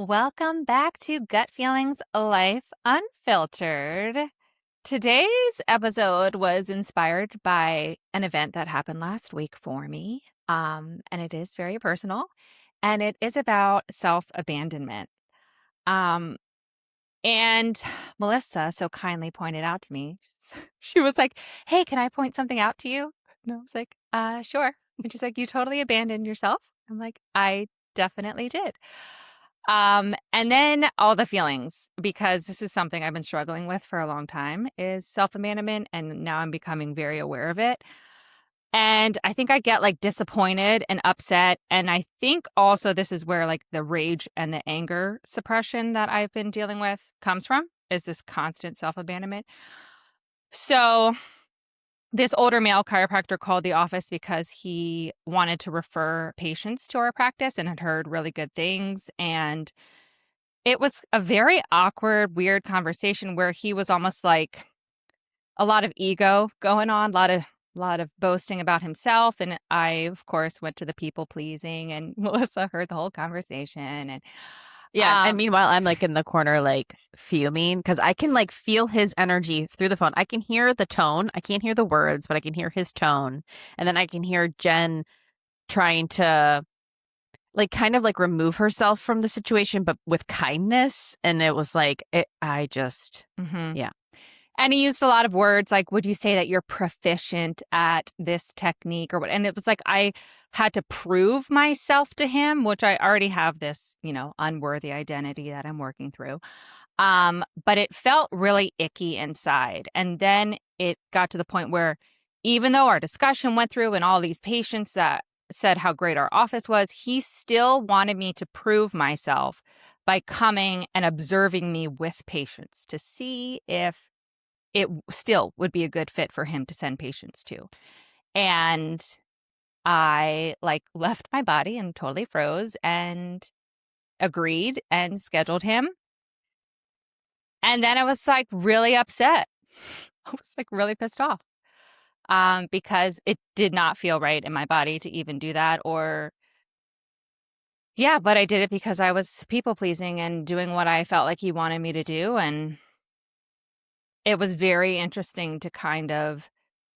Welcome back to Gut Feelings Life Unfiltered. Today's episode was inspired by an event that happened last week for me, and it is very personal, and it is about self-abandonment. Um, and Melissa so kindly pointed out to me, she was like, "Hey, can I point something out to you?" And I was like, sure." And she's like, "You totally abandoned yourself." I'm like, "I definitely did." And then all the feelings, because this is something I've been struggling with for a long time, is self-abandonment, and now I'm becoming very aware of it. And I think I get like disappointed and upset. And I think also this is where like the rage and the anger suppression that I've been dealing with comes from, is this constant self-abandonment. So this older male chiropractor called the office because he wanted to refer patients to our practice and had heard really good things. And it was a very awkward, weird conversation where he was almost like a lot of ego going on, a lot of boasting about himself. And I, of course, went to the people pleasing, and Melissa heard the whole conversation. And Yeah, and meanwhile, I'm like in the corner, like fuming because I can like feel his energy through the phone. I can hear the tone. I can't hear the words, but I can hear his tone. And then I can hear Jen trying to like kind of like remove herself from the situation, but with kindness. And it was like, Mhm. yeah. And he used a lot of words like, "Would you say that you're proficient at this technique or what?" And it was like I had to prove myself to him, which I already have this, unworthy identity that I'm working through. But it felt really icky inside. And then it got to the point where even though our discussion went through and all these patients that said how great our office was, he still wanted me to prove myself by coming and observing me with patients to see if it still would be a good fit for him to send patients to. And I like left my body and totally froze and agreed and scheduled him. And then I was like really upset. I was like really pissed off because it did not feel right in my body to even do that. Or, yeah, but I did it because I was people pleasing and doing what I felt like he wanted me to do. And it was very interesting to kind of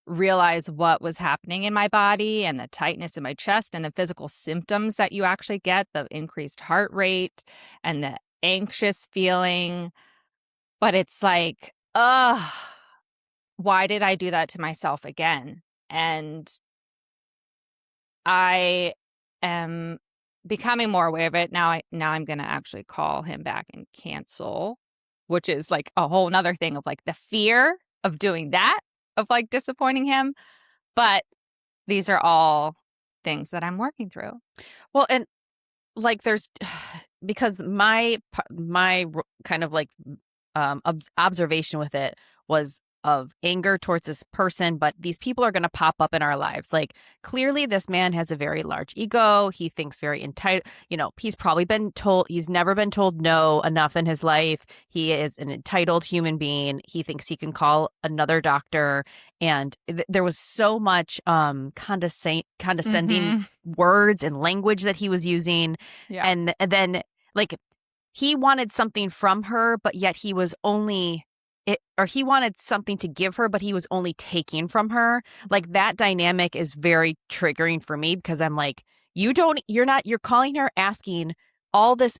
realize what was happening in my body and the tightness in my chest and the physical symptoms that you actually get, the increased heart rate and the anxious feeling. But it's like, ugh, why did I do that to myself again? And I am becoming more aware of it. Now I'm going to actually call him back and cancel, which is like a whole nother thing of like the fear of doing that, of like disappointing him. But these are all things that I'm working through. Well, and like there's because my kind of like observation with it was of anger towards this person, but these people are going to pop up in our lives. Like clearly this man has a very large ego. He thinks very entitled, he's probably been told, he's never been told no enough in his life. He is an entitled human being. He thinks he can call another doctor. And there was so much condescending Mhm. words and language that he was using. Yeah. And then like he wanted something from her, but yet he was only or he wanted something to give her, but he was only taking from her. Like that dynamic is very triggering for me because I'm like, you're calling her, asking all this,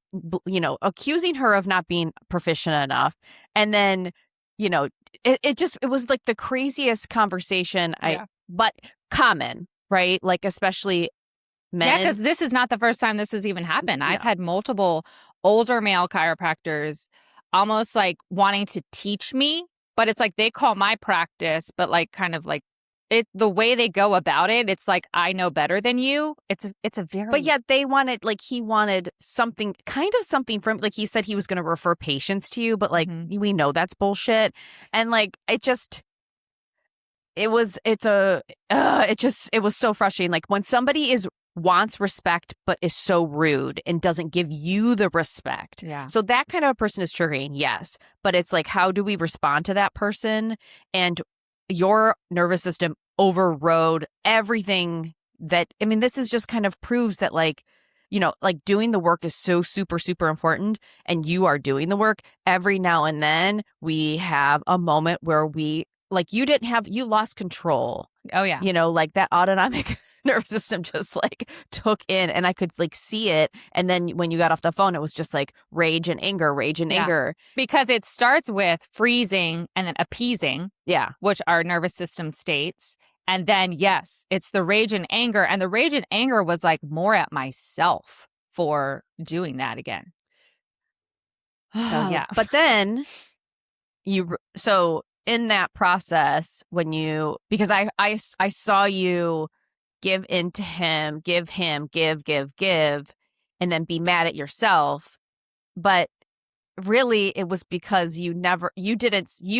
accusing her of not being proficient enough. And then, it was like the craziest conversation Yeah. but common, right? Like, especially Yeah, men. because this is not the first time this has even happened. I've No. had multiple older male chiropractors almost like wanting to teach me, but it's like they call my practice, but like kind of like the way they go about it, it's like I know better than you. It's a very But yet he wanted something, kind of something from, like he said he was going to refer patients to you, but like Mhm. we know that's bullshit. And like it was so frustrating. Like when somebody wants respect but is so rude and doesn't give you the respect. Yeah. So that kind of a person is triggering, yes. But it's like, how do we respond to that person? And your nervous system overrode everything this is just kind of proves that like like doing the work is so super, super important, and you are doing the work. Every now and then we have a moment where you lost control. Oh, yeah. Like that autonomic nervous system just like took in, and I could like see it. And then when you got off the phone, it was just like rage and anger, rage and anger. Because it starts with freezing and then appeasing, which are nervous system states. And then, yes, it's the rage and anger. And the rage and anger was like more at myself for doing that again. So, yeah. But then so in that process, because I saw you give in to him, give, and then be mad at yourself. But really it was because you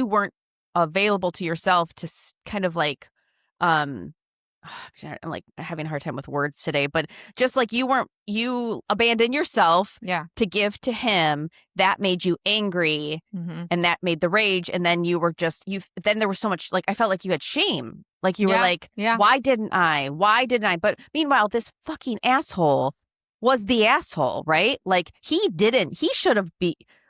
weren't available to yourself to kind of like, I'm like having a hard time with words today, but just like you abandoned yourself to give to him. That made you angry, and that made the rage. And then then there was so much, like, I felt like you had shame. Like you were like, why didn't I? But meanwhile, this fucking asshole was the asshole, right? Like he should have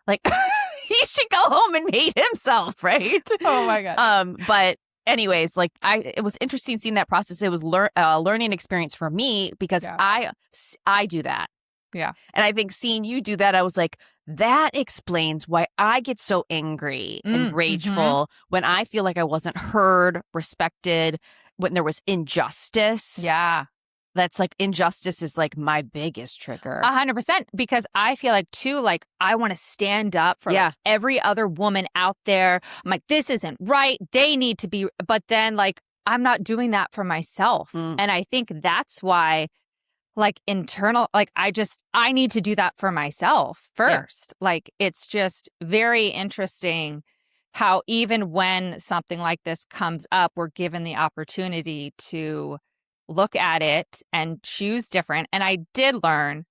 like, he should go home and hate himself, right? Oh my God. But anyways, like it was interesting seeing that process. It was learning experience for me because I do that. Yeah. And I think seeing you do that, I was like, that explains why I get so angry and rageful when I feel like I wasn't heard, respected, when there was injustice. Yeah. That's like, injustice is like my biggest trigger. 100%. Because I feel like too, like I want to stand up for like, every other woman out there. I'm like, this isn't right. They need to be, but then like, I'm not doing that for myself. And I think that's why like I need to do that for myself first. Like, it's just very interesting how even when something like this comes up, we're given the opportunity to look at it and choose different. And I did learn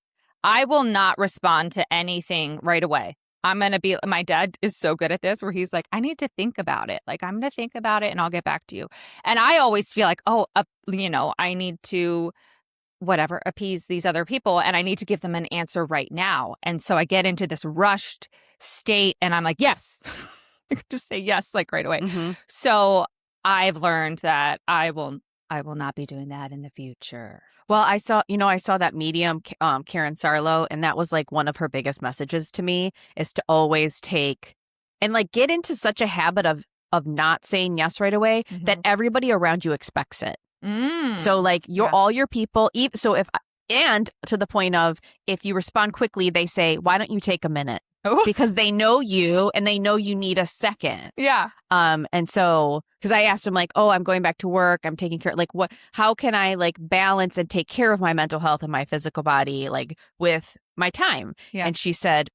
I will not respond to anything right away. My dad is so good at this where he's like, I need to think about it. Like, I'm going to think about it and I'll get back to you. And I always feel like, I need to appease these other people and I need to give them an answer right now. And so I get into this rushed state and I'm like, yes, I could just say yes, like right away. So I've learned that I will not be doing that in the future. Well, I saw that Medium, Karen Sarlo, and that was like one of her biggest messages to me is to always take and like get into such a habit of not saying yes right away that everybody around you expects it. So like all your people, and to the point of, if you respond quickly, they say, why don't you take a minute? Because they know you and they know you need a second. Yeah. And so, because I asked him like, oh, I'm going back to work. I'm taking care, like how can I like balance and take care of my mental health and my physical body, like with my time? Yeah. And she said,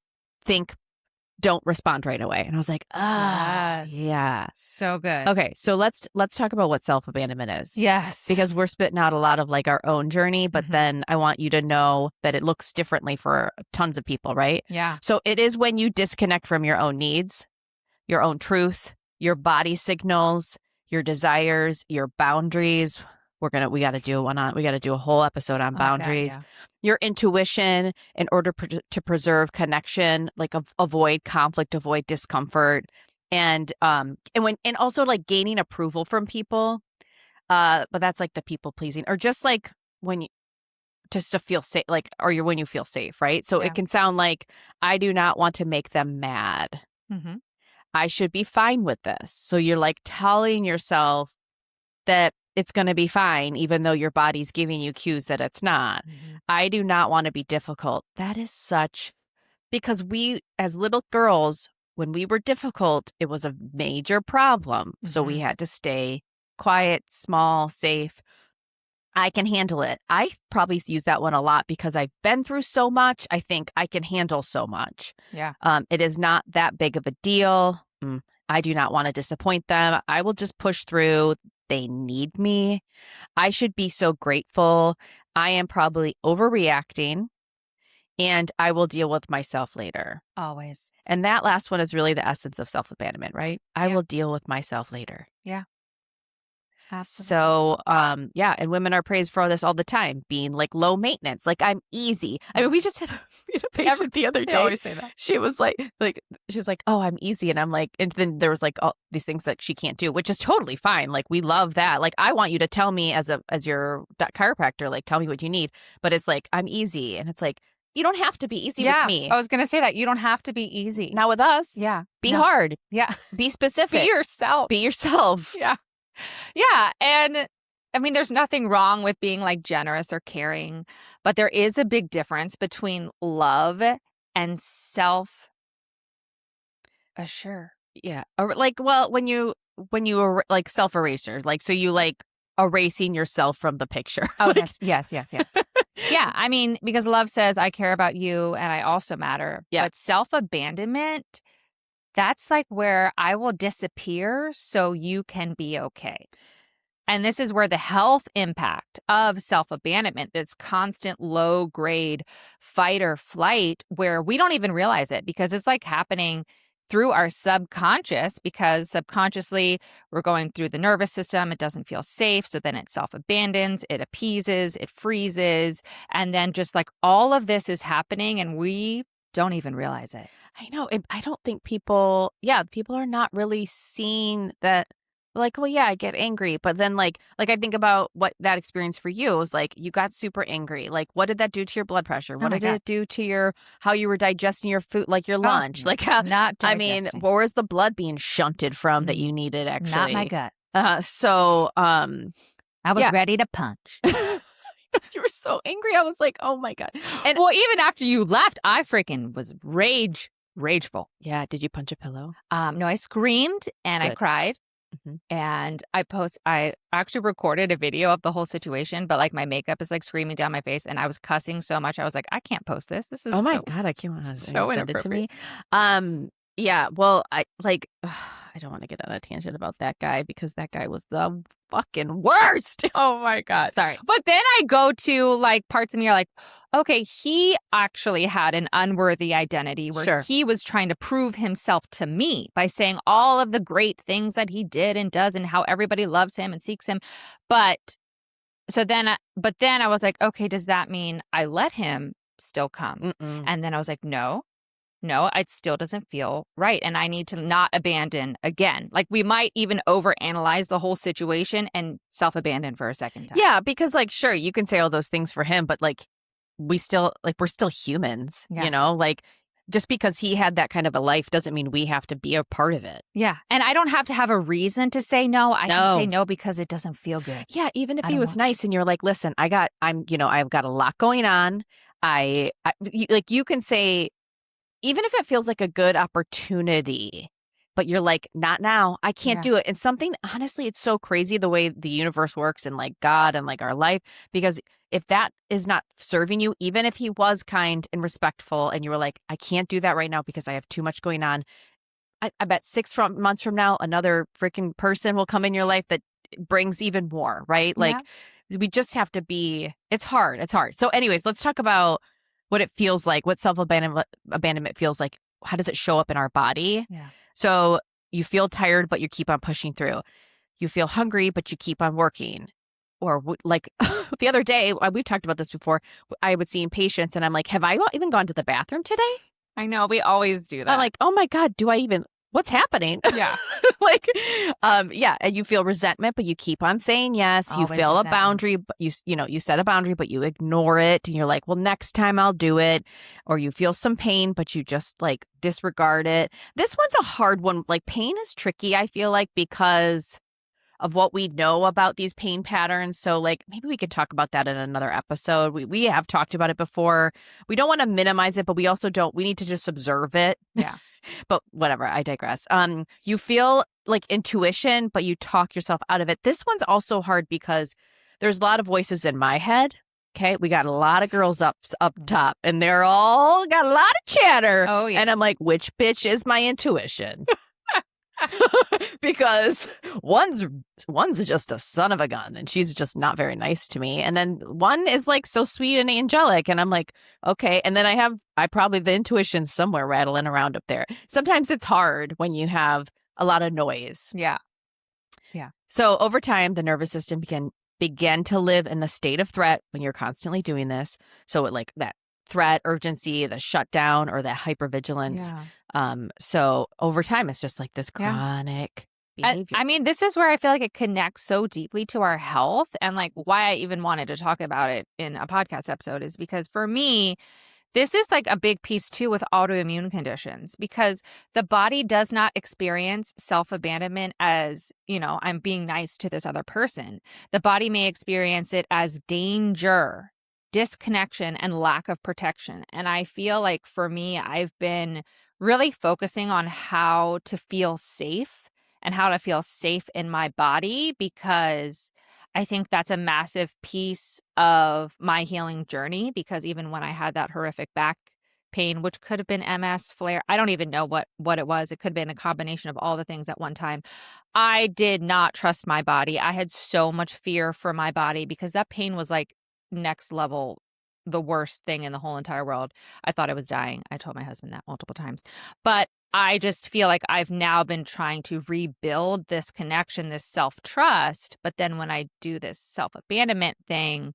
don't respond right away. And I was like, yeah. So good. Okay. So let's talk about what self-abandonment is. Yes. Because we're spitting out a lot of like our own journey, but then I want you to know that it looks differently for tons of people, right? Yeah. So it is when you disconnect from your own needs, your own truth, your body signals, your desires, your boundaries. We got to do a whole episode on boundaries. Okay, your intuition, in order to preserve connection, like avoid conflict, avoid discomfort, and also like gaining approval from people. But that's like the people pleasing, or just like just to feel safe, like, when you feel safe, right? So it can sound like, I do not want to make them mad. I should be fine with this. So you're like telling yourself that it's going to be fine, even though your body's giving you cues that it's not. I do not want to be difficult. That is because we, as little girls, when we were difficult, it was a major problem. So we had to stay quiet, small, safe. I can handle it. I probably use that one a lot because I've been through so much. I think I can handle so much. Yeah. It is not that big of a deal. I do not want to disappoint them. I will just push through. They need me. I should be so grateful. I am probably overreacting, and I will deal with myself later. Always. And that last one is really the essence of self-abandonment, right? I will deal with myself later. Yeah. Absolutely. So, yeah, and women are praised for this all the time, being like low maintenance, like I'm easy. I mean, we had a patient the other They day. always say that. She was she was like, oh, I'm easy. And I'm like, and then there was like all these things that she can't do, which is totally fine. Like, we love that. Like, I want you to tell me as your chiropractor, like, tell me what you need. But it's like, I'm easy. And it's like, you don't have to be easy with me. I was going to say that. You don't have to be easy. Not with us. Yeah. Be hard. Yeah. Be specific. Be yourself. Be yourself. Yeah. Yeah. And I mean, there's nothing wrong with being like generous or caring, but there is a big difference between love and self-assure. Yeah. Or like, well, when you are like self-eraser, like, so you like erasing yourself from the picture. Oh, Like, yes. Yeah. I mean, because love says, I care about you and I also matter. Yeah. But self-abandonment, that's like where I will disappear so you can be okay. And this is where the health impact of self-abandonment, this constant low grade fight or flight, where we don't even realize it because it's like happening through our subconscious, because subconsciously we're going through the nervous system. It doesn't feel safe. So then it self-abandons, it appeases, it freezes. And then just like all of this is happening and we don't even realize it. I know. I don't think people are not really seeing that. Like, well, yeah, I get angry. But then like I think about what that experience for you was like. You got super angry. Like, what did that do to your blood pressure? What did it do to how you were digesting your food, like your lunch? Like, how, not digesting. I mean, where's the blood being shunted from that you needed actually? Not my gut. I was ready to punch. You were so angry. I was like, oh my God. And well, even after you left, I freaking was rageful. Yeah. Did you punch a pillow? No, I screamed and I cried. Mm-hmm. And I actually recorded a video of the whole situation, but like my makeup is like screaming down my face and I was cussing so much. I was like, I can't post this. This is God, I can't want to so send it to me. Yeah, well, I don't want to get on a tangent about that guy because that guy was the fucking worst. Oh my God. Sorry. But then I go to like parts of me are like, okay, he actually had an unworthy identity where he was trying to prove himself to me by saying all of the great things that he did and does and how everybody loves him and seeks him. But then I was like, okay, does that mean I let him still come? Mm-mm. And then I was like, no, it still doesn't feel right. And I need to not abandon again. Like we might even overanalyze the whole situation and self-abandon for a second time. Yeah, because like, sure, you can say all those things for him, but like we're still humans, you know, like just because he had that kind of a life doesn't mean we have to be a part of it. Yeah. And I don't have to have a reason to say no. I can say no because it doesn't feel good. Yeah. Even if he was nice and you're like, listen, I've got a lot going on. You can say, even if it feels like a good opportunity, but you're like, not now, I can't do it. And honestly, it's so crazy the way the universe works and like God and like our life, because if that is not serving you, even if he was kind and respectful and you were like, I can't do that right now because I have too much going on. I bet 6 months from now, another freaking person will come in your life that brings even more, right? Like we just have to be, it's hard. So anyways, let's talk about what it feels like, what self-abandonment feels like. How does it show up in our body? Yeah. So you feel tired, but you keep on pushing through. You feel hungry, but you keep on working. Or like the other day, we've talked about this before, I would see patients and I'm like, have I even gone to the bathroom today? I know, we always do that. I'm like, oh my God, what's happening? Yeah. And you feel resentment, but you keep on saying yes. Always you feel resentment. a boundary, but you set a boundary, but you ignore it. And you're like, well, next time I'll do it. Or you feel some pain, but you just like disregard it. This one's a hard one. Like pain is tricky, I feel like, because of what we know about these pain patterns. So like maybe we could talk about that in another episode. We have talked about it before. We don't want to minimize it, but we also we need to just observe it. Yeah. But whatever, I digress. You feel like intuition, but you talk yourself out of it. This one's also hard because there's a lot of voices in my head. Okay, we got a lot of girls up top, and they're all got a lot of chatter. Oh yeah. And I'm like, which bitch is my intuition? Because one's just a son of a gun and she's just not very nice to me, and then one is like so sweet and angelic, and I'm like, okay. And then I probably the intuition somewhere rattling around up there. Sometimes it's hard when you have a lot of noise. Yeah. So over time, the nervous system began to live in the state of threat when you're constantly doing this. So it, like that threat, urgency, the shutdown, or the hypervigilance. So over time, it's just like this chronic behavior. I mean, this is where I feel like it connects so deeply to our health, and like why I even wanted to talk about it in a podcast episode is because for me, this is like a big piece too with autoimmune conditions, because the body does not experience self-abandonment as, I'm being nice to this other person. The body may experience it as danger, disconnection, and lack of protection. And I feel like for me, I've been really focusing on how to feel safe and how to feel safe in my body, because I think that's a massive piece of my healing journey, because even when I had that horrific back pain, which could have been MS flare, I don't even know what it was. It could have been a combination of all the things at one time. I did not trust my body. I had so much fear for my body because that pain was like next level, the worst thing in the whole entire world. I thought I was dying. I told my husband that multiple times. But I just feel like I've now been trying to rebuild this connection, this self-trust. But then when I do this self-abandonment thing,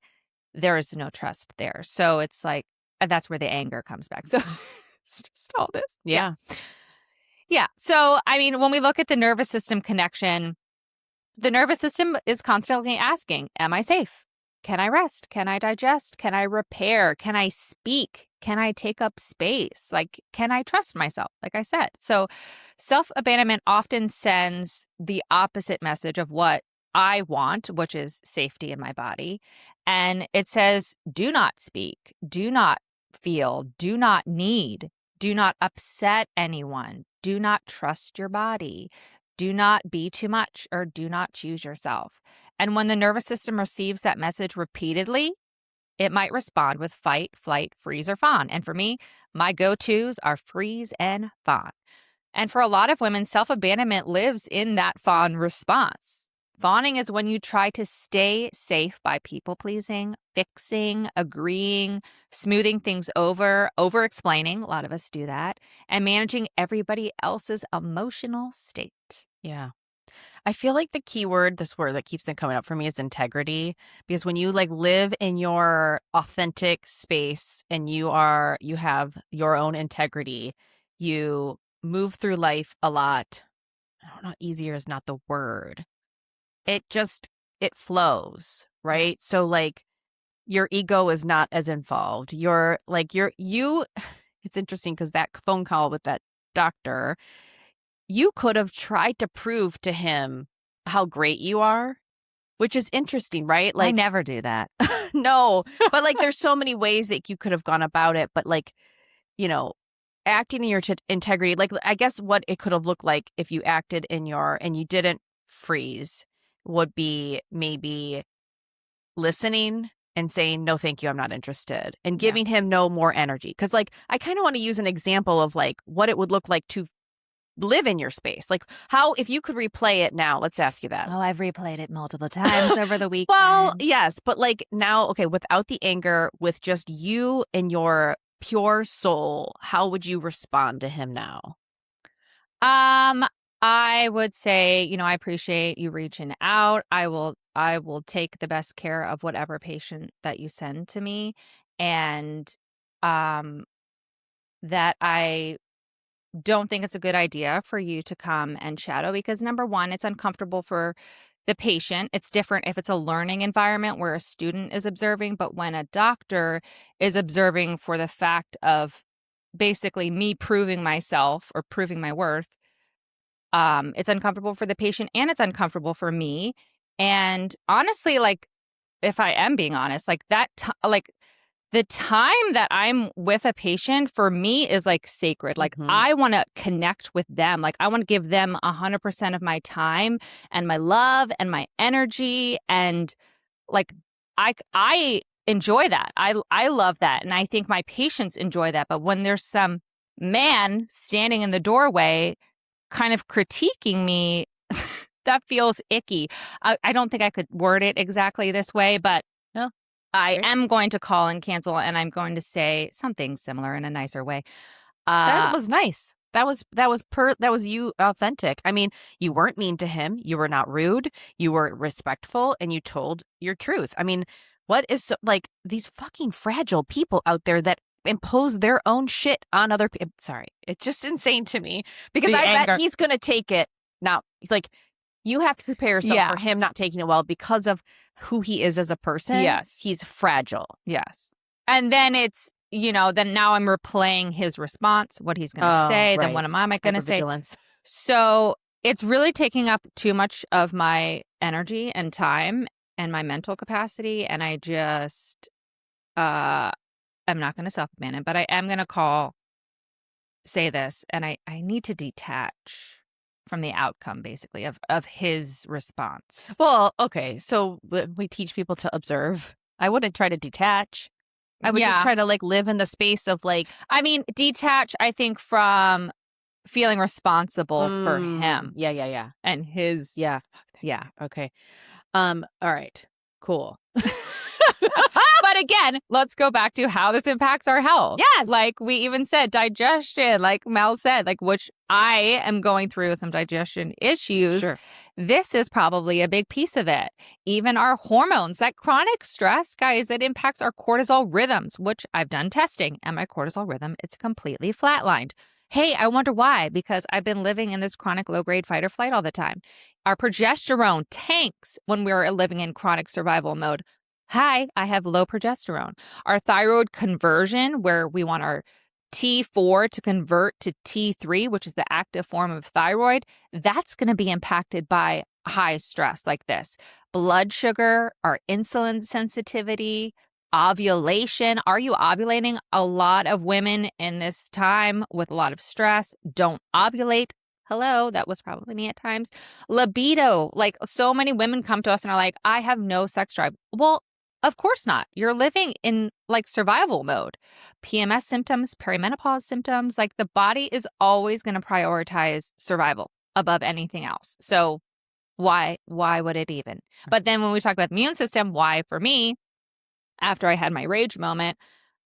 there is no trust there. So it's like, that's where the anger comes back. So it's just all this. Yeah. Yeah. So, I mean, when we look at the nervous system connection, the nervous system is constantly asking, am I safe? Can I rest? Can I digest? Can I repair? Can I speak? Can I take up space? Like, can I trust myself? Like I said. So self-abandonment often sends the opposite message of what I want, which is safety in my body. And it says, do not speak, do not feel, do not need, do not upset anyone, do not trust your body, do not be too much, or do not choose yourself. And when the nervous system receives that message repeatedly, it might respond with fight, flight, freeze, or fawn. And for me, my go-tos are freeze and fawn. And for a lot of women, self-abandonment lives in that fawn response. Fawning is when you try to stay safe by people-pleasing, fixing, agreeing, smoothing things over-explaining, a lot of us do that, and managing everybody else's emotional state. Yeah. I feel like the key word, this word that keeps coming up for me, is integrity. Because when you like live in your authentic space and you have your own integrity, you move through life a lot. I don't know, easier is not the word. It flows, right? So like your ego is not as involved. It's interesting because that phone call with that doctor, you could have tried to prove to him how great you are, which is interesting, right? Like, I never do that. No, but like there's so many ways that you could have gone about it. But like, acting in your integrity, like I guess what it could have looked like if you acted and you didn't freeze would be maybe listening and saying, no, thank you, I'm not interested, and giving him no more energy. Because like, I kind of want to use an example of like what it would look like to live in your space. Like how, if you could replay it now, let's ask you that. Oh, I've replayed it multiple times over the weekend. Well, yes, but like now, okay, without the anger, with just you and your pure soul, how would you respond to him now? I would say, I appreciate you reaching out. I will take the best care of whatever patient that you send to me, and that I don't think it's a good idea for you to come and shadow, because number one, it's uncomfortable for the patient. It's different if it's a learning environment where a student is observing, but when a doctor is observing for the fact of basically me proving myself or proving my worth, it's uncomfortable for the patient and it's uncomfortable for me. And honestly, like, if I am being honest, like the time that I'm with a patient for me is like sacred. Like I want to connect with them. Like I want to give them 100% of my time and my love and my energy. And like, I enjoy that. I love that. And I think my patients enjoy that. But when there's some man standing in the doorway kind of critiquing me, that feels icky. I don't think I could word it exactly this way, but no. I am going to call and cancel, and I'm going to say something similar in a nicer way. That was nice. That was you authentic. I mean, you weren't mean to him. You were not rude. You were respectful, and you told your truth. I mean, what is so, like these fucking fragile people out there that impose their own shit on other people? Sorry, it's just insane to me because The I bet anger. he's gonna take it now. Like you have to prepare yourself Yeah. for him not taking it well because of who he is as a person. Yes. He's fragile. Yes. And then it's, then now I'm replaying his response, what he's going to Oh, say. Then right. what am I going to say? Hypervigilance. So it's really taking up too much of my energy and time and my mental capacity. And I just, I'm not going to self-abandon, but I am going to say this. And I need to detach from the outcome, basically, of his response. Well, okay. So we teach people to observe. I wouldn't try to detach. I would just try to like live in the space of like. I mean, detach, I think, from feeling responsible for him Yeah. and his. Yeah. Okay. All right. Cool. But again, let's go back to how this impacts our health. Yes. Like we even said, digestion, like Mel said, like which I am going through some digestion issues. Sure. This is probably a big piece of it. Even our hormones, that chronic stress, guys, that impacts our cortisol rhythms, which I've done testing, and my cortisol rhythm is completely flatlined. Hey, I wonder why, because I've been living in this chronic low-grade fight or flight all the time. Our progesterone tanks when we're living in chronic survival mode. Hi, I have low progesterone. Our thyroid conversion, where we want our T4 to convert to T3, which is the active form of thyroid, that's going to be impacted by high stress like this. Blood sugar, our insulin sensitivity, ovulation. Are you ovulating? A lot of women in this time with a lot of stress don't ovulate. Hello, that was probably me at times. Libido, like so many women come to us and are like, I have no sex drive. Well, of course not. You're living in like survival mode. PMS symptoms, perimenopause symptoms, like the body is always going to prioritize survival above anything else. So why would it even? But then when we talk about the immune system, why for me, after I had my rage moment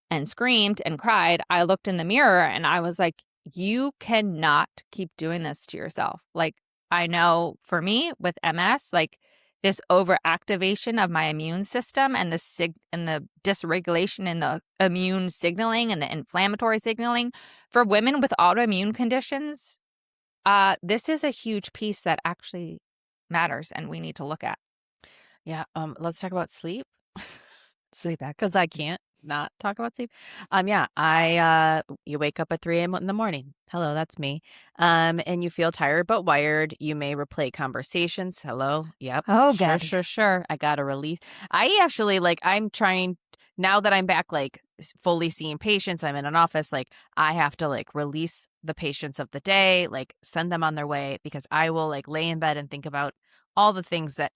and screamed and cried, I looked in the mirror and I was like, you cannot keep doing this to yourself. Like, I know for me with MS, like this overactivation of my immune system and the dysregulation in the immune signaling and the inflammatory signaling for women with autoimmune conditions, this is a huge piece that actually matters and we need to look at. Yeah. Let's talk about sleep. Sleep Because I can't not talk about sleep. Yeah, you wake up at 3 a.m. in the morning. Hello, that's me. And you feel tired but wired. You may replay conversations. Hello. Yep. Oh, Sure, God. sure. I got to release. I actually I'm trying now that I'm back fully seeing patients. I'm in an office. Like I have to release the patients of the day, send them on their way because I will lay in bed and think about all the things that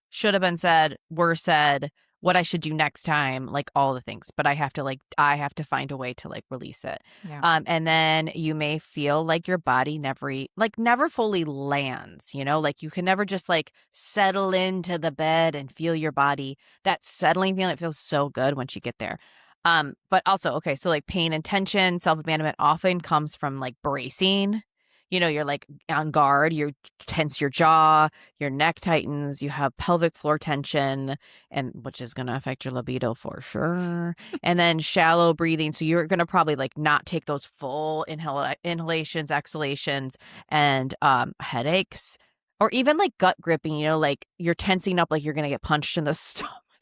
should have been said, were said, what I should do next time, all the things, but I have to find a way to release it. Yeah. And then you may feel like your body never fully lands, you can never just settle into the bed and feel your body. That settling feeling, it feels so good once you get there. But also, okay, so pain and tension, self-abandonment often comes from bracing. You're on guard, you tense your jaw, your neck tightens, you have pelvic floor tension, and which is going to affect your libido for sure. And then shallow breathing. So you're going to probably not take those full inhalations, exhalations, and headaches, or even gut gripping, you're tensing up like you're going to get punched in the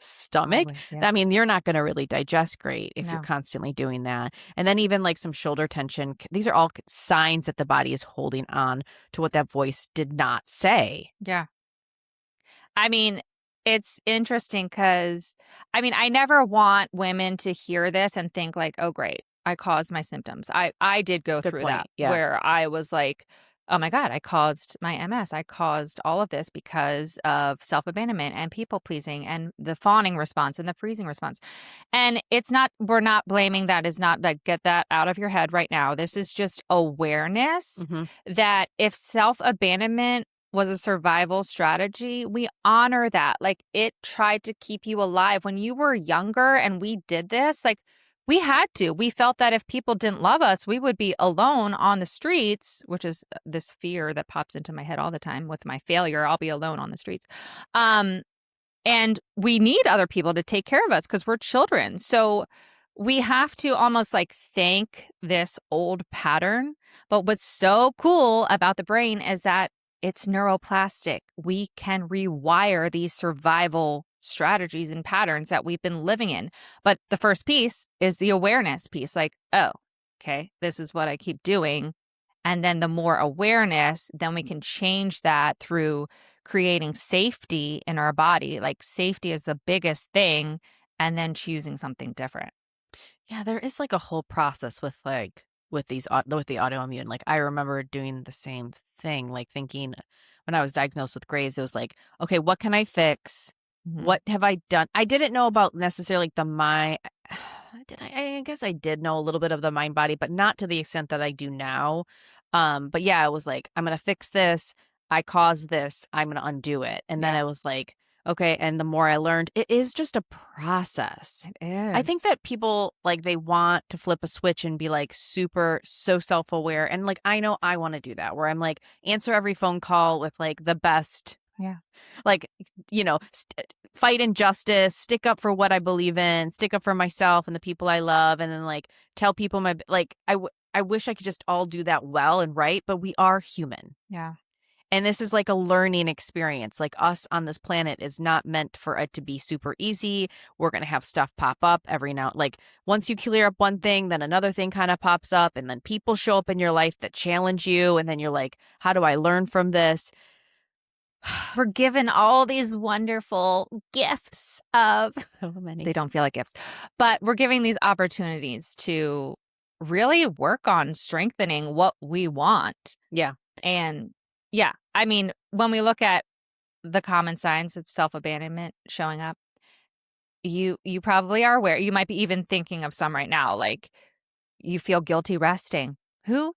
stomach. Always, yeah. I mean, you're not going to really digest great if No. you're constantly doing that. And then even some shoulder tension. These are all signs that the body is holding on to what that voice did not say. Yeah. I mean, it's interesting because, I never want women to hear this and think oh, great, I caused my symptoms. I did go Good through point. that Yeah. where I was like, oh my God, I caused my MS. I caused all of this because of self-abandonment and people pleasing and the fawning response and the freezing response. And we're not blaming that. Is not get that out of your head right now. This is just awareness that if self-abandonment was a survival strategy, we honor that. It tried to keep you alive when you were younger and we did this. We had to. We felt that if people didn't love us, we would be alone on the streets, which is this fear that pops into my head all the time with my failure. I'll be alone on the streets. Um, and we need other people to take care of us because we're children. So we have to almost like thank this old pattern. But what's so cool about the brain is that it's neuroplastic. We can rewire these survival strategies and patterns that we've been living in. But the first piece is the awareness piece, like, oh, okay, this is what I keep doing. And then the more awareness, then we can change that through creating safety in our body. Like safety is the biggest thing, and then choosing something different. Yeah, there is like a whole process with with the autoimmune. Like I remember doing the same thing, like thinking when I was diagnosed with Graves, it was like, okay, what can I fix? Mm-hmm. What have I done? I didn't know about necessarily like the mind. Did I guess I did know a little bit of the mind body, but not to the extent that I do now. But yeah, it was like, I'm gonna fix this. I caused this. I'm gonna undo it. And then Yeah, I was like, okay. And the more I learned, it is just a process. it I is. think that people like they want to flip a switch and be like so self-aware. And like I know I want to do that where I'm like answer every phone call with like the best, Yeah. like, fight injustice, stick up for what I believe in, stick up for myself and the people I love, and then like tell people I wish I could just all do that well and right, but we are human. Yeah. And this is like a learning experience. Like us on this planet is not meant for it to be super easy. We're going to have stuff pop up every now. Like once you clear up one thing, then another thing kind of pops up. And then people show up in your life that challenge you. And then you're like, how do I learn from this? We're given all these wonderful gifts of, So many. they don't feel like gifts, but we're giving these opportunities to really work on strengthening what we want. Yeah. And yeah, I mean, when we look at the common signs of self-abandonment showing up, you probably are aware. You might be even thinking of some right now, like you feel guilty resting. Who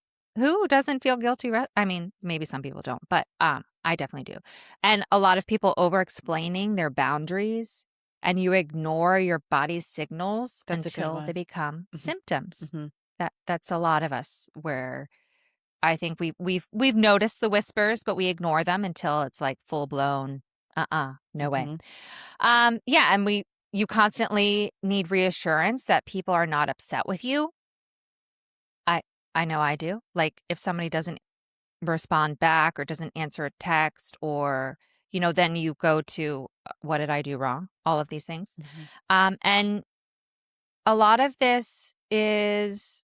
doesn't feel guilty I mean, maybe some people don't, but I definitely do. And a lot of people over explaining their boundaries, and you ignore your body's signals That's a good until they one. become Mhm. symptoms. Mhm. That's a lot of us where I think we've noticed the whispers, but we ignore them until it's like full blown. No way. Mhm. Yeah, and you constantly need reassurance that people are not upset with you. I I know I do. Like if somebody doesn't respond back or doesn't answer a text, or then you go to what did I do wrong? All of these things. Mhm. And a lot of this is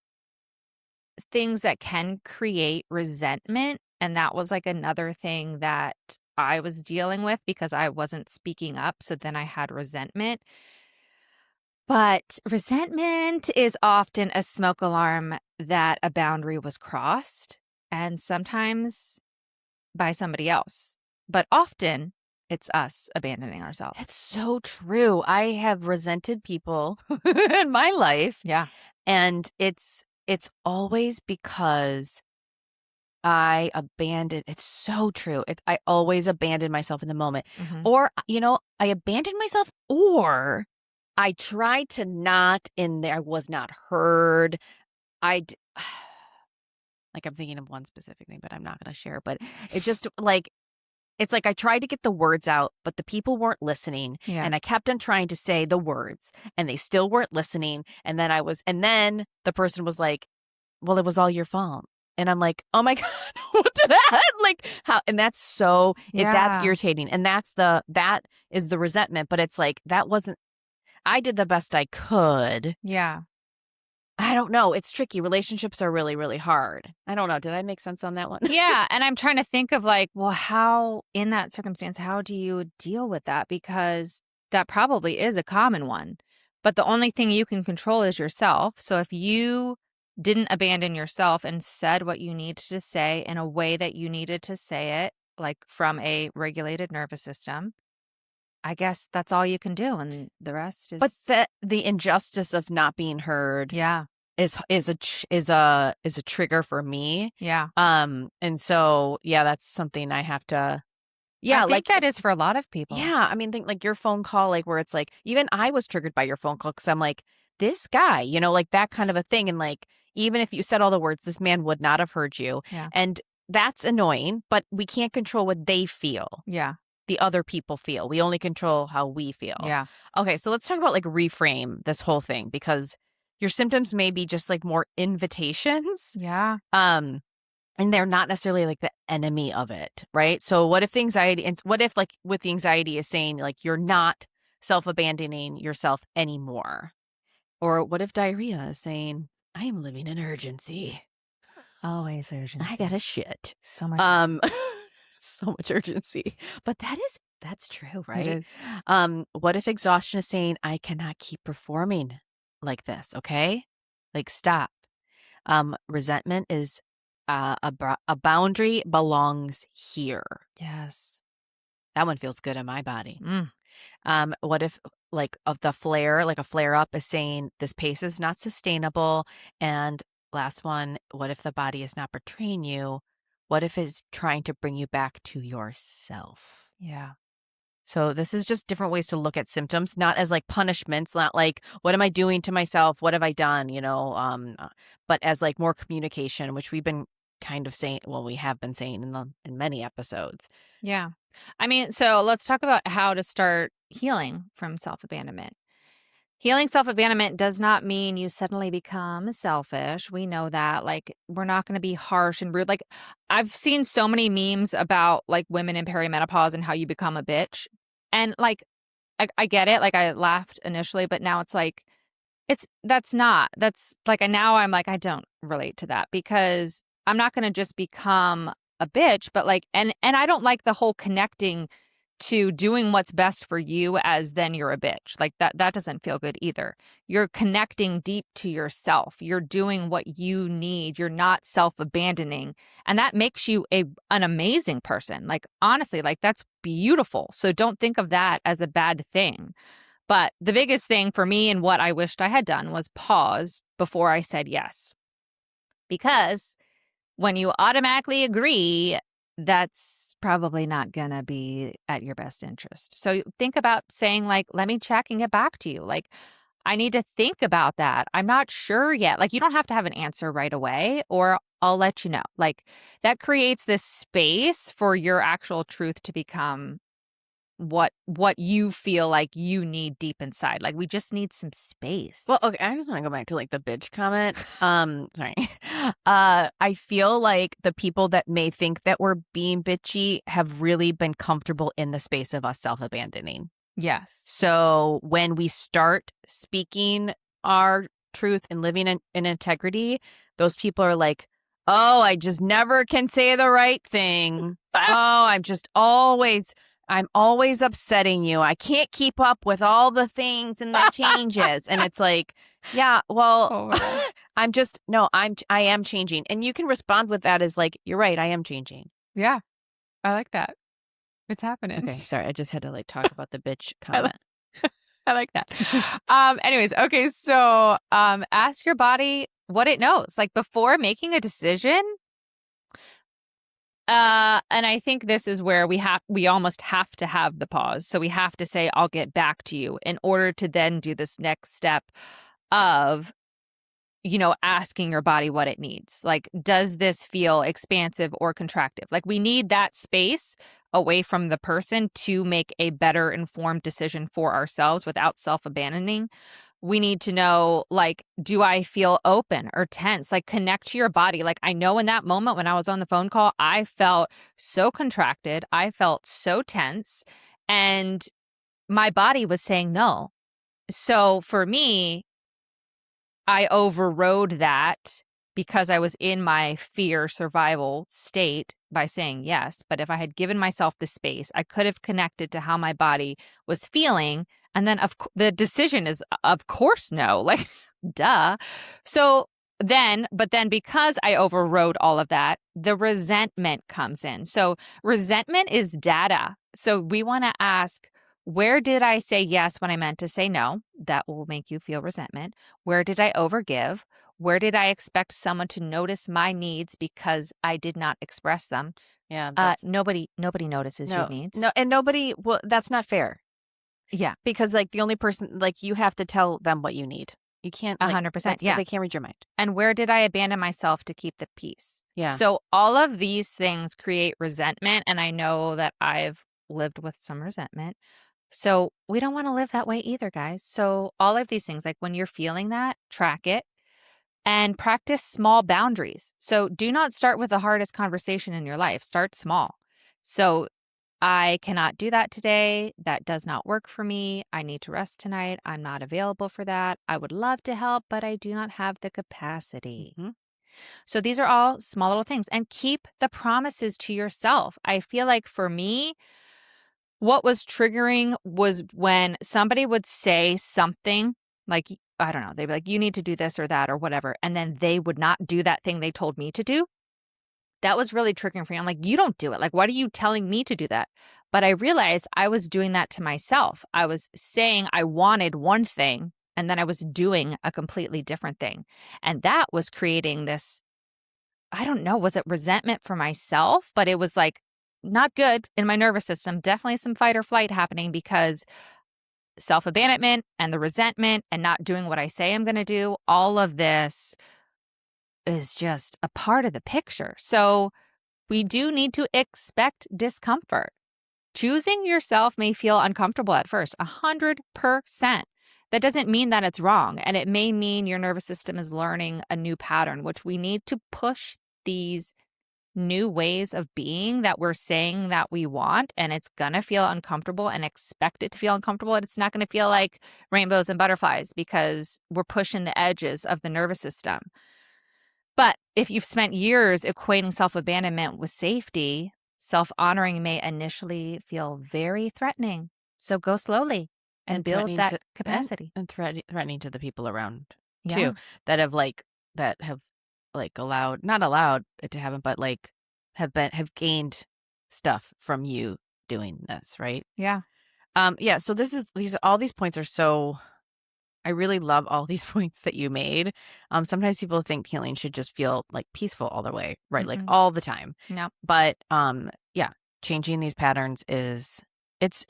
things that can create resentment. And that was like another thing that I was dealing with because I wasn't speaking up. So then I had resentment. But resentment is often a smoke alarm that a boundary was crossed, and sometimes by somebody else. But often it's us abandoning That's ourselves. so true. I have resented people in my life, Yeah. and it's always because it's so true. I always abandon myself in the moment. Hmm. Or, I abandoned myself, or I tried to not in there. I was not heard. I d- like I'm thinking of one specific thing, but I'm not going to share. But it's just like it's like I tried to get the words out, but the people weren't listening. Yeah. And I kept on trying to say the words and they still weren't listening. And then the person was like, well, it was all your fault. And I'm like, oh my God, what did that? Like how, and that's Yeah. irritating. And that is the resentment. But it's like, I did the best I could. Yeah. I don't know. It's tricky. Relationships are really, really hard. I don't know. Did I make sense on that one? Yeah. And I'm trying to think of like, well, how in that circumstance, how do you deal with that? Because that probably is a common one. But the only thing you can control is yourself. So if you didn't abandon yourself and said what you needed to say in a way that you needed to say it, like from a regulated nervous system, I guess that's all you can do. And the rest But is, the injustice of not being heard yeah. is a trigger for me. Yeah. And so yeah, that's something I have to. I Yeah, think like that is for a lot of people. yeah, I mean, think like your phone call, like where it's like even I was triggered by your phone call because I'm like, this guy, like that kind of a thing. And like, even if you said all the words, this man would not have heard you. Yeah. And that's annoying, but we can't control what they feel. Yeah. The other people feel. We only control how we feel. Yeah. Okay, so let's talk about like reframe this whole thing, because your symptoms may be just like more invitations. Yeah. And they're not necessarily like the enemy of it, right? So what if the anxiety, and what if like with the anxiety is saying like you're not self-abandoning yourself anymore? Or what if diarrhea is saying, I am living in urgency. Always urgency. I gotta shit. So much. So much urgency. But that's true, right? It is. What if exhaustion is saying, I cannot keep performing like this, okay? Like, stop. Resentment is a boundary belongs here. Yes. That one feels good in my body. Mm. What if like of the flare, like a flare up is saying this pace is not sustainable? And last one, what if the body is not betraying you? What if it's trying to bring you back to yourself? Yeah. So this is just different ways to look at symptoms, not as like punishments, not like what am I doing to myself? What have I done? But as like more communication, which we've been kind of saying, well, we have been saying in many episodes. Yeah. I mean, so let's talk about how to start healing from self-abandonment. Healing self-abandonment does not mean you suddenly become selfish. We know that. Like, we're not going to be harsh and rude. Like, I've seen so many memes about like women in perimenopause and how you become a bitch. And like, I get it. Like, I laughed initially, but now it's like, that's like, and now I'm like, I don't relate to that, because I'm not going to just become a bitch, but like, and I don't like the whole connecting to doing what's best for you as then you're a bitch. Like that doesn't feel good either. You're connecting deep to yourself. You're doing what you need. You're not self-abandoning. And that makes you an amazing person. Like, honestly, like, that's beautiful. So don't think of that as a bad thing. But the biggest thing for me and what I wished I had done was pause before I said yes. Because when you automatically agree, that's probably not going to be at your best interest. So think about saying, like, let me check and get back to you. Like, I need to think about that. I'm not sure yet. Like, you don't have to have an answer right away, or I'll let you know. Like, that creates this space for your actual truth to become what you feel like you need deep inside. Like, we just need some space. Well, okay, I just want to go back to like the bitch comment. Sorry. I feel like the people that may think that we're being bitchy have really been comfortable in the space of us self-abandoning. Yes. So when we start speaking our truth and living in integrity, those people are like, oh, I just never can say the right thing. Oh, I'm always upsetting you. I can't keep up with all the things and the changes. And it's like, yeah, well, I am changing. And you can respond with that as like, you're right, I am changing. Yeah. I like that. It's happening. Okay, sorry. I just had to like talk about the bitch comment. I like that. Anyways, okay, so ask your body what it knows. Like, before making a decision, and I think this is where we almost have to have the pause. So we have to say, I'll get back to you, in order to then do this next step of, asking your body what it needs. Like, does this feel expansive or contractive? Like, we need that space away from the person to make a better informed decision for ourselves without self-abandoning. We need to know, like, do I feel open or tense? Like, connect to your body. Like, I know in that moment when I was on the phone call, I felt so contracted. I felt so tense, and my body was saying no. So for me, I overrode that because I was in my fear survival state by saying yes. But if I had given myself the space, I could have connected to how my body was feeling. And then the decision is, of course, no, like, duh. So then because I overrode all of that, the resentment comes in. So resentment is data. So we want to ask, where did I say yes when I meant to say no? That will make you feel resentment. Where did I overgive? Where did I expect someone to notice my needs because I did not express them? Yeah. Nobody notices your needs. No, and nobody, well, that's not fair. Yeah. Because like the only person, like, you have to tell them what you need. You can't, like, 100%. Yeah. they can't read your mind. And where did I abandon myself to keep the peace? Yeah. So all of these things create resentment. And I know that I've lived with some resentment. So we don't want to live that way either, guys. So all of these things, like when you're feeling that, track it and practice small boundaries. So do not start with the hardest conversation in your life. Start small. So I cannot do that today. That does not work for me. I need to rest tonight. I'm not available for that. I would love to help, but I do not have the capacity. Mm-hmm. So these are all small little things, and keep the promises to yourself. I feel like for me, what was triggering was when somebody would say something like, I don't know, they'd be like, you need to do this or that or whatever. And then they would not do that thing they told me to do. That was really triggering for me. I'm like, you don't do it. Like, what are you telling me to do that? But I realized I was doing that to myself. I was saying I wanted one thing, and then I was doing a completely different thing. And that was creating this, I don't know, was it resentment for myself? But it was like not good in my nervous system. Definitely some fight or flight happening because self-abandonment and the resentment and not doing what I say I'm going to do, all of this is just a part of the picture. So we do need to expect discomfort. Choosing yourself may feel uncomfortable at first, 100%. That doesn't mean that it's wrong. And it may mean your nervous system is learning a new pattern, which we need to push these new ways of being that we're saying that we want. And it's going to feel uncomfortable, and expect it to feel uncomfortable. And it's not going to feel like rainbows and butterflies because we're pushing the edges of the nervous system. But if you've spent years equating self-abandonment with safety, self-honoring may initially feel very threatening. So go slowly and build that capacity. And threatening to the people around Yeah. too, that have allowed, not allowed it to happen, but like have gained stuff from you doing this, right? Yeah. Yeah. So all these points are so, I really love all these points that you made. Sometimes people think healing should just feel like peaceful all the way, right? Like all the time. No. But yeah, changing these patterns is it's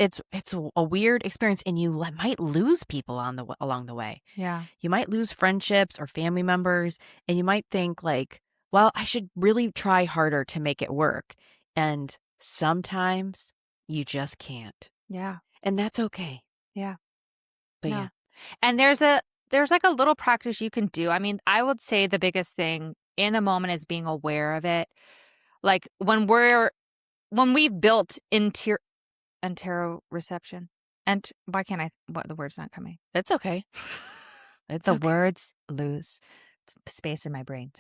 a weird experience, and you might lose people along the way. Yeah. You might lose friendships or family members, and you might think like, well, I should really try harder to make it work. And sometimes you just can't. Yeah. And that's okay. Yeah. But No. yeah. And there's like a little practice you can do. I mean, I would say the biggest thing in the moment is being aware of it. Like when we've built interoception. And why can't what the word's not coming? It's okay. It's the okay. words lose space in my brain.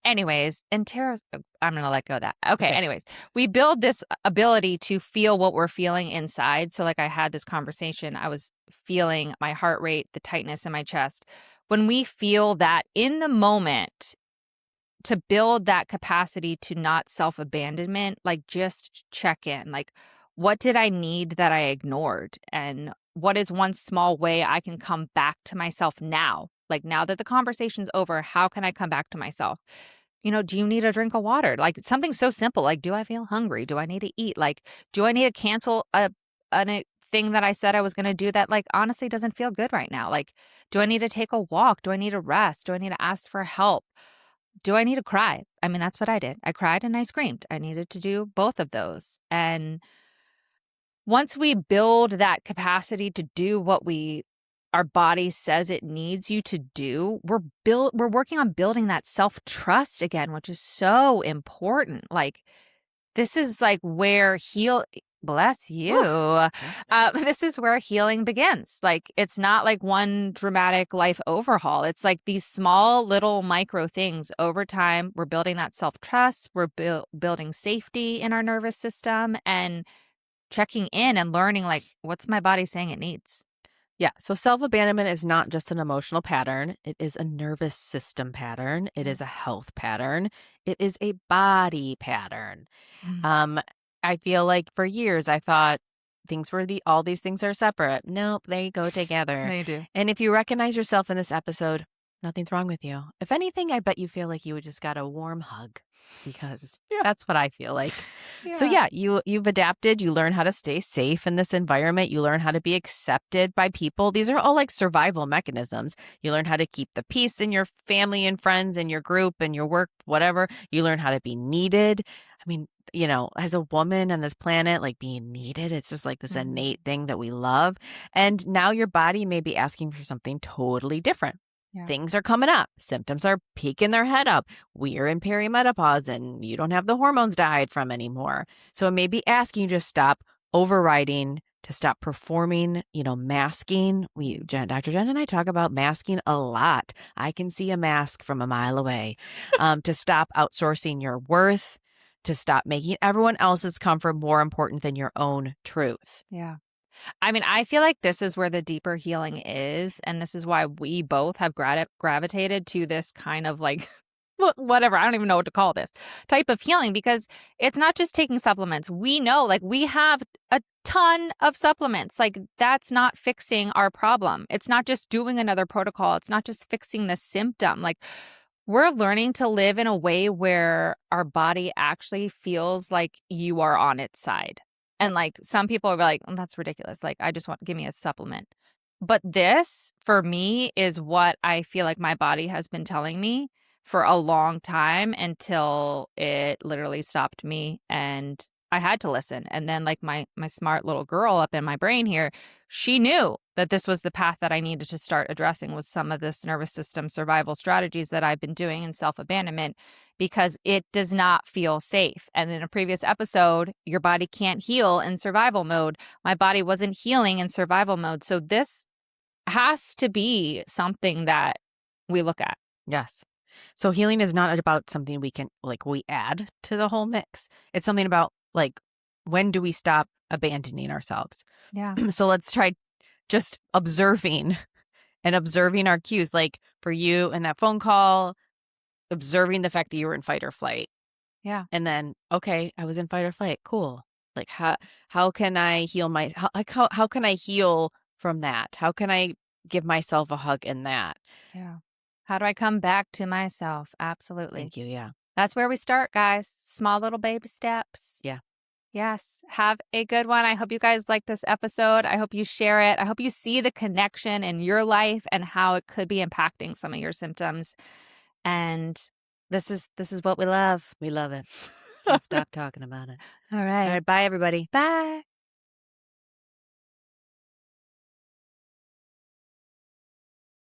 Anyways, I'm gonna let go of that. Okay. Anyways, we build this ability to feel what we're feeling inside. So like I had this conversation, I was feeling my heart rate, the tightness in my chest. When we feel that in the moment, to build that capacity to not self-abandonment, like just check in, like what did I need that I ignored? And what is one small way I can come back to myself now? Like now that the conversation's over, how can I come back to myself? You know, do you need a drink of water? Like something so simple, like do I feel hungry? Do I need to eat? Like, do I need to cancel a thing that I said I was going to do that like honestly doesn't feel good right now? Like, do I need to take a walk? Do I need to rest? Do I need to ask for help? Do I need to cry? I mean, that's what I did. I cried and I screamed. I needed to do both of those. And once we build that capacity to do what our body says it needs you to do, we're working on building that self-trust again, which is so important. Like this is like where bless you. This is where healing begins. Like it's not like one dramatic life overhaul. It's like these small little micro things over time. We're building that self-trust. We're building safety in our nervous system and checking in and learning like, what's my body saying it needs? Yeah. So self-abandonment is not just an emotional pattern. It is a nervous system pattern. It is a health pattern. It is a body pattern. I feel like for years I thought all these things are separate. Nope, they go together. They do. And if you recognize yourself in this episode, Nothing's wrong with you. If anything, I bet you feel like you just got a warm hug because Yeah. that's what I feel like. So Yeah. yeah, you've adapted, you learn how to stay safe in this environment, you learn how to be accepted by people. These are all like survival mechanisms. You learn how to keep the peace in your family and friends and your group and your work, whatever. You learn how to be needed. I mean, as a woman on this planet, like being needed, it's just like this Mhm. innate thing that we love. And now your body may be asking for something totally different. Yeah. Things are coming up. Symptoms are peeking their head up. We're in perimenopause and you don't have the hormones to hide from anymore. So it may be asking you to stop overriding, to stop performing, masking. Dr. Jen and I talk about masking a lot. I can see a mask from a mile away. To stop outsourcing your worth, to stop making everyone else's comfort more important than your own truth. Yeah. I mean, I feel like this is where the deeper healing is, and this is why we both have gravitated to this kind of like whatever, I don't even know what to call this type of healing, because it's not just taking supplements. We know, like, we have a ton of supplements. Like, that's not fixing our problem. It's not just doing another protocol. It's not just fixing the symptom. Like, we're learning to live in a way where our body actually feels like you are on its side. And like some people are like, oh, that's ridiculous. Like, I just want, give me a supplement. But this, for me, is what I feel like my body has been telling me for a long time, until it literally stopped me and I had to listen. And then like my smart little girl up in my brain here, she knew that this was the path that I needed to start addressing, with some of this nervous system survival strategies that I've been doing in self-abandonment, because it does not feel safe. And in a previous episode, your body can't heal in survival mode. My body wasn't healing in survival mode. So this has to be something that we look at. Yes. So healing is not about something we add to the whole mix. It's something about like, when do we stop abandoning ourselves? Yeah. So let's try just observing and observing our cues. Like for you in that phone call, observing the fact that you were in fight or flight. Yeah. And then, okay, I was in fight or flight. Cool. Like how can I heal how can I heal from that? How can I give myself a hug in that? Yeah. How do I come back to myself? Absolutely. Thank you. Yeah. That's where we start, guys. Small little baby steps. Yeah. Yes. Have a good one. I hope you guys like this episode. I hope you share it. I hope you see the connection in your life and how it could be impacting some of your symptoms. And this is what we love. We love it. Can't stop talking about it. All All right. right. Bye, everybody. Bye.